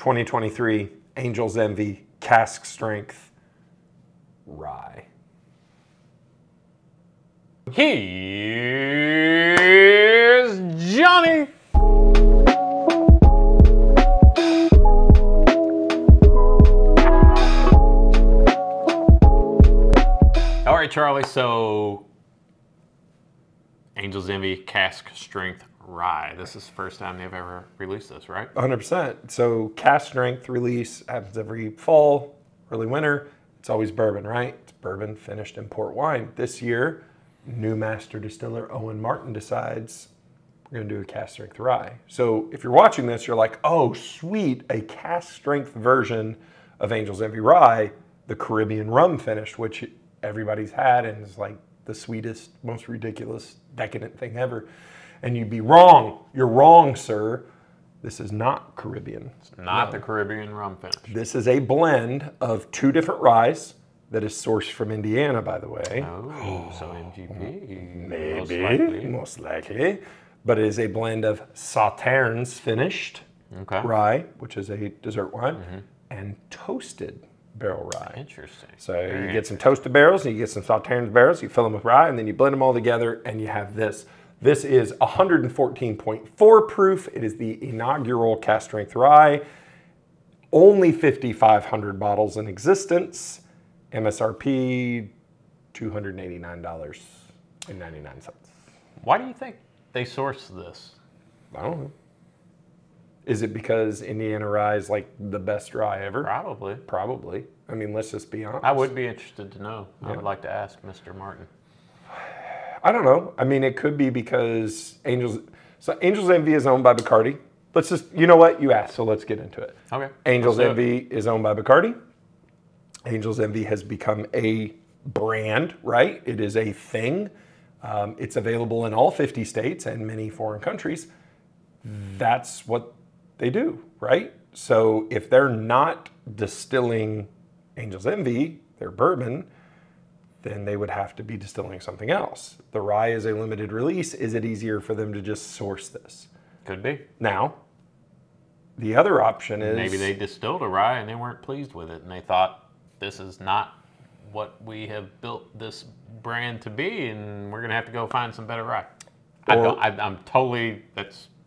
2023 Angel's Envy Cask Strength Rye. Here's Johnny. All right, Charlie, so Angel's Envy Cask Strength Rye. This is the first time they've ever released this, right? 100%. So cask strength release happens every fall, early winter. It's always bourbon, right? It's bourbon finished in port wine. This year, new master distiller Owen Martin decides we're going to do a cask strength rye. So if you're watching this, you're like, oh, sweet, a cask strength version of Angel's Envy Rye, the Caribbean rum finish, which everybody's had and is like the sweetest, most ridiculous, decadent thing ever. And you'd be wrong. You're wrong, sir. This is not Caribbean. It's not the Caribbean rum finish. This is a blend of two different ryes that is sourced from Indiana, by the way. Oh, so MGP. Maybe, most likely. But it is a blend of Sauternes finished rye, which is a dessert wine, and toasted barrel rye. Interesting. So you get some toasted barrels and you get some Sauternes barrels, you fill them with rye, and then you blend them all together and you have this. This is 114.4 proof. It is the inaugural cask strength rye. Only 5,500 bottles in existence. MSRP $289.99. Why do you think they sourced this? I don't know. Is it because Indiana rye is like the best rye ever? Probably. Probably. I mean, let's just be honest. I would be interested to know. I would like to ask Mr. Martin. I don't know. I mean, it could be because Angel's Envy is owned by Bacardi. Let's just, you know what? You asked, so let's get into it. Okay. Angel's Envy is owned by Bacardi. Angel's Envy has become a brand, right? It is a thing. It's available in all 50 states and many foreign countries. That's what they do, right? So if they're not distilling Angel's Envy, their bourbon, then they would have to be distilling something else. The rye is a limited release. Is it easier for them to just source this? Could be. Now, the other option is... Maybe they distilled a rye and they weren't pleased with it and they thought, this is not what we have built this brand to be and we're gonna have to go find some better rye. I'm totally,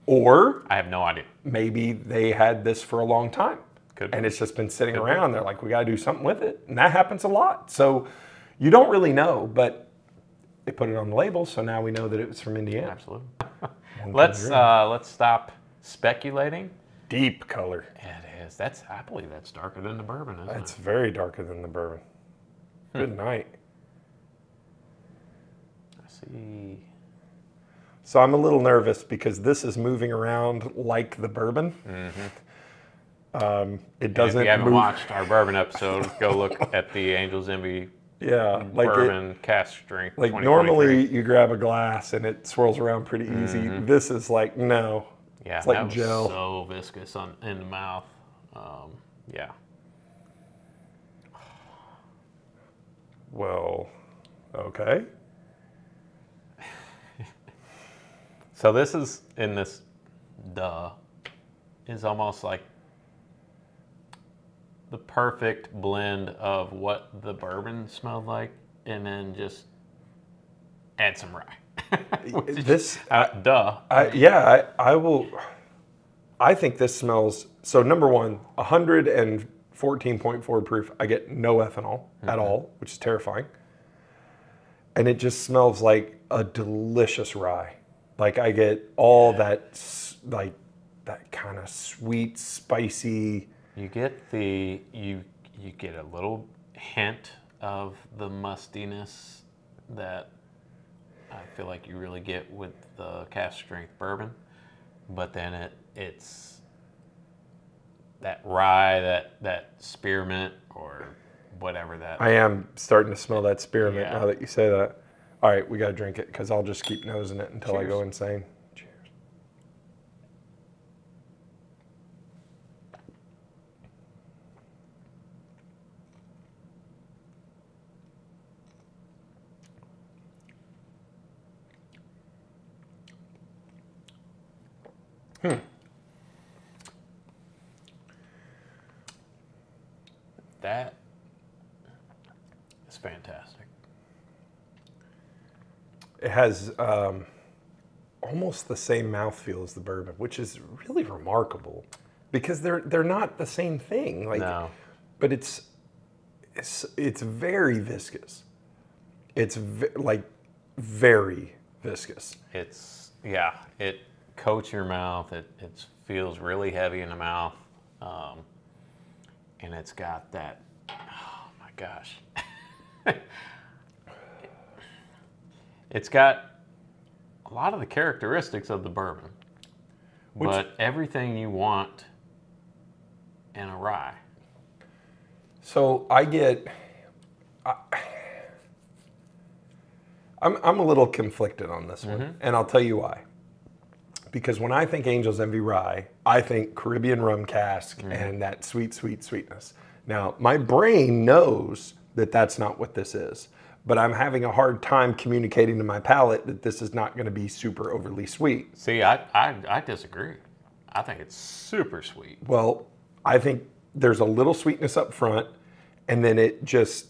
Or... I have no idea. Maybe they had this for a long time. Could be. And it's just been sitting around. They're like, we gotta do something with it. And that happens a lot. So you don't really know, but they put it on the label, so now we know that it was from Indiana. Absolutely. Let's stop speculating. Deep color. Yeah, it is. I believe that's darker than the bourbon, isn't it? It's very darker than the bourbon. Good night. I see. So I'm a little nervous because this is moving around like the bourbon. It doesn't. If you haven't watched our bourbon episode, go look at the Angel's Envy bourbon cask strength. Like normally you grab a glass and it swirls around pretty easy. This is like, no. Yeah, it's like that was gel. So viscous in the mouth. Yeah. Well, okay. So this is is almost like the perfect blend of what the bourbon smelled like, and then just add some rye. I will. I think this smells. So number one, 114.4 proof. I get no ethanol at all, which is terrifying. And it just smells like a delicious rye. Like I get all that, like that kind of sweet, spicy. You get you get a little hint of the mustiness that I feel like you really get with the cask strength bourbon, but then it's that rye, that spearmint or whatever that. I am starting to smell that spearmint now that you say that. All right, we got to drink it because I'll just keep nosing it until I go insane. Cheers. that is fantastic. It has almost the same mouthfeel as the bourbon, which is really remarkable because they're not the same thing. Like, No. but it's very viscous. It's like very viscous. It coats your mouth. It feels really heavy in the mouth, and it's got that. Oh my gosh, it's got a lot of the characteristics of the bourbon, but everything you want in a rye. So I'm a little conflicted on this one, and I'll tell you why. Because when I think Angel's Envy Rye, I think Caribbean rum cask and that sweet, sweet sweetness. Now, my brain knows that that's not what this is, but I'm having a hard time communicating to my palate that this is not going to be super overly sweet. See, I disagree. I think it's super sweet. Well, I think there's a little sweetness up front, and then it just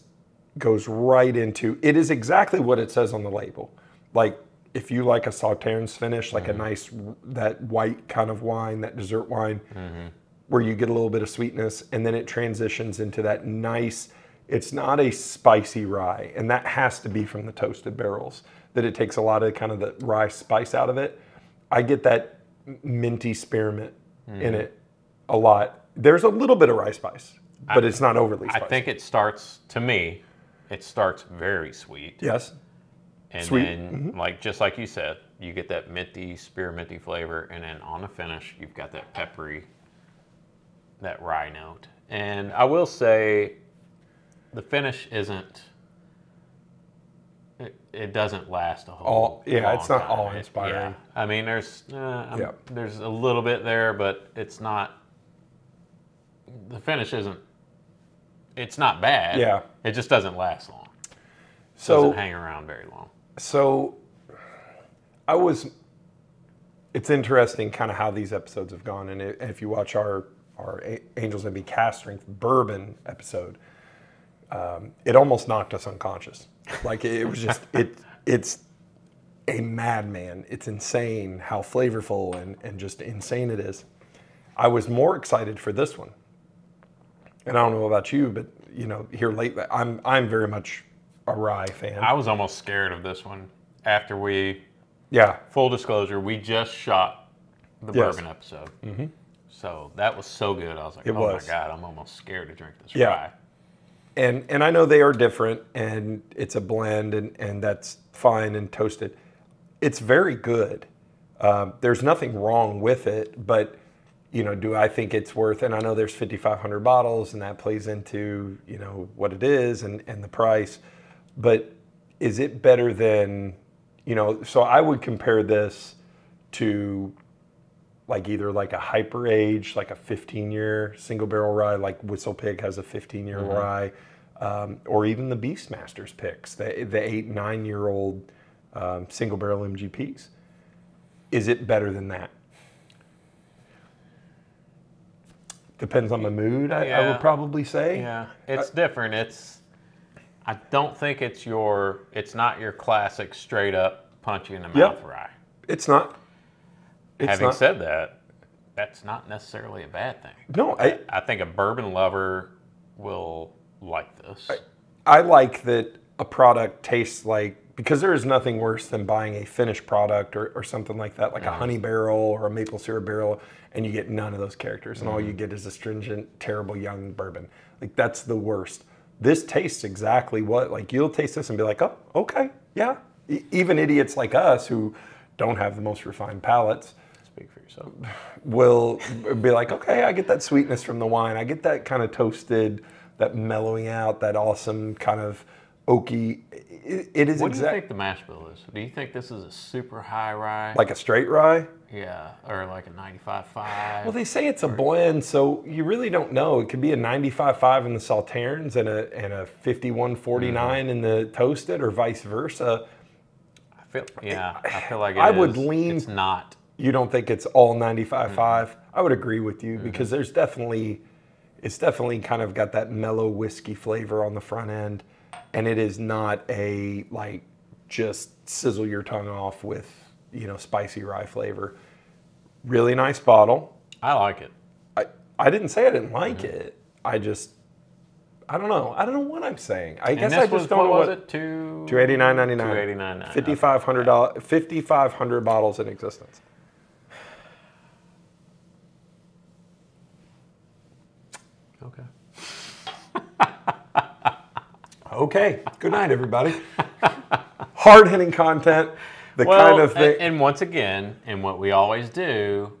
goes right into, it is exactly what it says on the label. Like, if you like a Sauternes finish, like a nice, that white kind of wine, that dessert wine, where you get a little bit of sweetness, and then it transitions into that nice, it's not a spicy rye, and that has to be from the toasted barrels, that it takes a lot of kind of the rye spice out of it. I get that minty spearmint in it a lot. There's a little bit of rye spice, but it's not overly spicy. I think it starts, to me, it starts very sweet. Yes. And Sweet. then, like just like you said, you get that minty, spearminty flavor, and then on the finish, you've got that peppery, that rye note. And I will say, the finish isn't. It doesn't last a whole. Yeah, it's not long time. awe-inspiring. I mean, there's a little bit there, but it's not. The finish isn't. It's not bad. Yeah. It just doesn't last long. So Doesn't hang around very long. So it's interesting kind of how these episodes have gone. And if you watch our Angel's Envy Cask Strength Bourbon episode, it almost knocked us unconscious. Like it was just, it's a madman. It's insane how flavorful and just insane it is. I was more excited for this one. And I don't know about you, but you know, here lately, I'm very much a rye fan. I was almost scared of this one after we. Yeah. Full disclosure, we just shot the bourbon episode, so that was so good. I was like, my god, I'm almost scared to drink this rye. And I know they are different, and it's a blend, and that's fine and toasted. It's very good. There's nothing wrong with it, but you know, do I think it's worth? And I know there's 5,500 bottles, and that plays into you know what it is and the price. But is it better than, you know, so I would compare this to like either like a hyper age, like a 15-year single barrel rye, like Whistle Pig has a 15-year rye, or even the Beastmasters picks, the 8-9-year-old single barrel MGPs. Is it better than that? Depends on the mood, I would probably say. Yeah, it's different. I don't think it's not your classic straight up punch you in the mouth rye. It's not. Having said that, that's not necessarily a bad thing. No, I think a bourbon lover will like this. I like that a product tastes like, because there is nothing worse than buying a finished product or something like that, like a honey barrel or a maple syrup barrel, and you get none of those characters, and all you get is astringent, terrible young bourbon. Like that's the worst. This tastes exactly what, like you'll taste this and be like, oh, okay, yeah. Even idiots like us who don't have the most refined palates, speak for yourself, will be like, okay, I get that sweetness from the wine. I get that kind of toasted, that mellowing out, that awesome kind of oaky. It is. What do you think the mash bill is? Do you think this is a super high rye? Like a straight rye? Yeah, or like a 95.5? Well, they say it's a blend, so you really don't know. It could be a 95.5 in the Sauternes and a 51.49 in the toasted, or vice versa. I feel like I would lean. It's not. You don't think it's all 95.5? I would agree with you because there's definitely, It's definitely kind of got that mellow whiskey flavor on the front end, and it is not a like just sizzle your tongue off with, you know, spicy rye flavor. Really nice bottle. I like it. I didn't say I didn't like it. I don't know. I don't know what I'm saying. I guess I just don't know what was what. it? $289.99. $5,500. 5,500 bottles in existence. Okay. Okay. Good night, everybody. Hard-hitting content. The kind of thing. And once again, and what we always do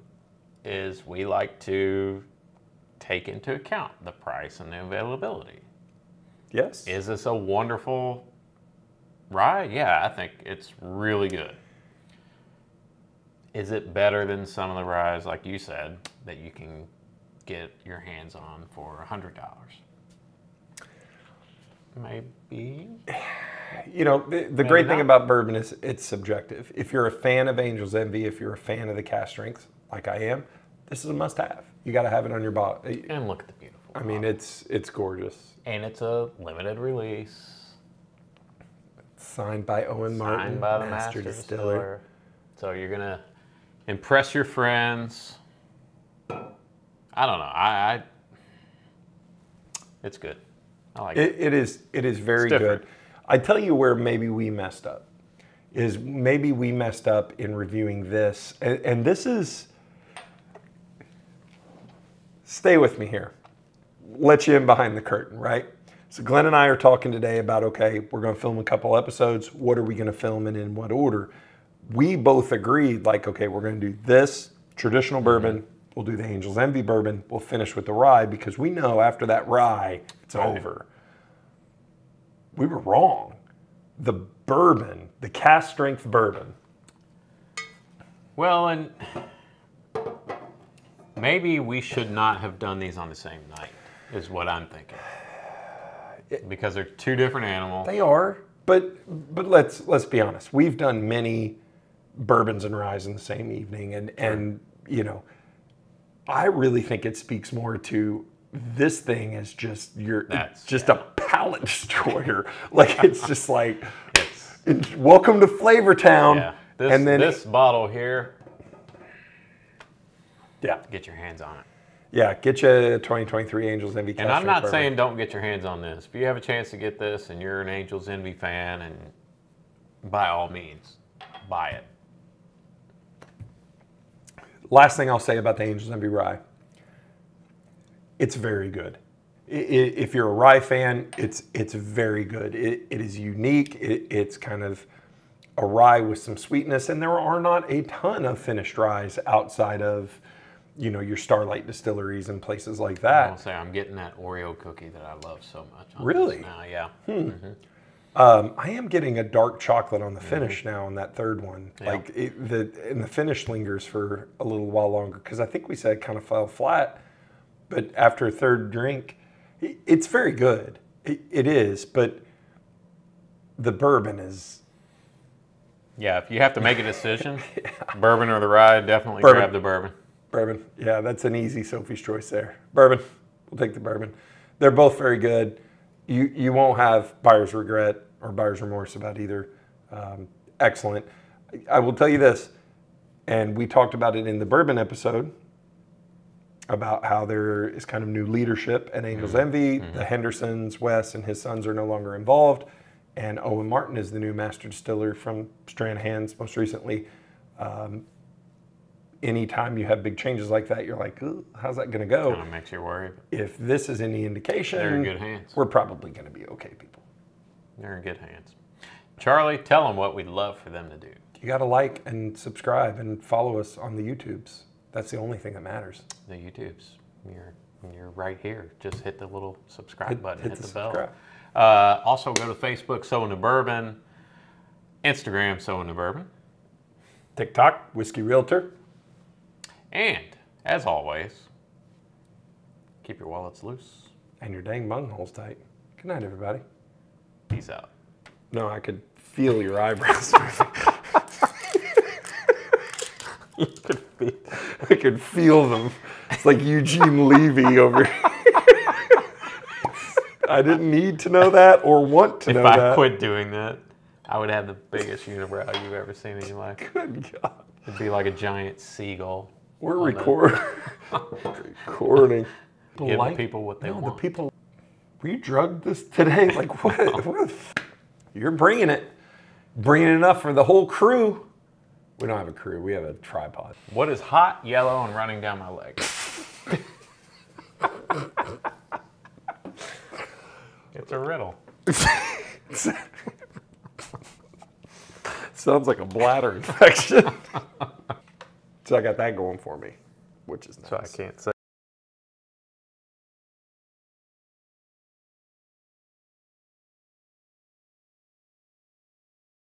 is we like to take into account the price and the availability. Yes. Is this a wonderful rye? Yeah, I think it's really good. Is it better than some of the ryes, like you said, that you can get your hands on for $100? Maybe. You know, the great thing about bourbon is it's subjective. If you're a fan of Angel's Envy, if you're a fan of the cask strength, like I am, this is a must-have. You got to have it on your bottle. And look at the beautiful I mean, it's gorgeous. And it's a limited release. Signed by Owen Martin, Signed by the master distiller. So you're going to impress your friends. I don't know. It's good. I like it. It is very good. I tell you where maybe we messed up. Is maybe we messed up in reviewing this. And this is, stay with me here. Let you in behind the curtain, right? So Glenn and I are talking today about, okay, we're going to film a couple episodes. What are we going to film and in what order? We both agreed, like, okay, we're going to do this traditional bourbon. We'll do the Angel's Envy bourbon. We'll finish with the rye because we know after that rye, it's over. We were wrong. The bourbon, the cask strength bourbon. Well, and maybe we should not have done these on the same night, is what I'm thinking. Because they're two different animals. They are, but let's be honest. We've done many bourbons and ryes in the same evening, and you know, I really think it speaks more to this thing is just a palate destroyer. Like it's just like welcome to Flavor Town. Yeah. This bottle here. Yeah. Get your hands on it. Yeah, get you a 2023 Angel's Envy Cask And I'm not bourbon. saying don't get your hands on this. If you have a chance to get this and you're an Angel's Envy fan, and by all means, buy it. Last thing I'll say about the Angel's Envy Rye. It's very good. If you're a rye fan, it's very good. It is unique. It's kind of a rye with some sweetness, and there are not a ton of finished ryes outside of, you know, your Starlight distilleries and places like that. I'll say I'm getting that Oreo cookie that I love so much. Really? Now, yeah. I am getting a dark chocolate on the finish now on that third one. Yeah. Like the finish lingers for a little while longer because I think we said it kind of fell flat. But after a third drink, it's very good. It is, but the bourbon is... Yeah, if you have to make a decision, bourbon or the rye, definitely grab the bourbon. Bourbon. Yeah, that's an easy Sophie's choice there. Bourbon. We'll take the bourbon. They're both very good. You won't have buyer's regret or buyer's remorse about either. Excellent. I will tell you this, and we talked about it in the bourbon episode, about how there is kind of new leadership at Angel's Envy. The Hendersons, Wes, and his sons are no longer involved. And Owen Martin is the new master distiller from Stranahan's most recently. Anytime you have big changes like that, you're like, how's that going to go? Kind of makes you worried. If this is any indication, they're in good hands. We're probably going to be okay, people. They're in good hands. Charlie, tell them what we'd love for them to do. You got to like and subscribe and follow us on the YouTubes. That's the only thing that matters. The YouTubes. You're right here. Just hit the little subscribe button. Hit the bell. Also go to Facebook, So in the Bourbon. Instagram, So in the Bourbon. TikTok, Whiskey Realtor. And, as always, keep your wallets loose. And your dang bungholes tight. Good night, everybody. Peace out. No, I could feel your eyebrows. I could feel them. It's like Eugene Levy over here. I didn't need to know that or want to know If that. I quit doing that, I would have the biggest unibrow you've ever seen in your life. Good God. It'd be like a giant seagull. We're on the- recording. Give the people what they No, want. the people. Were you drugged this today? Like what? You're bringing it. Bringing enough for the whole crew. We don't have a crew. We have a tripod. What is hot, yellow, and running down my leg? It's a riddle. Sounds like a bladder infection. So I got that going for me, which is nice. So I can't say.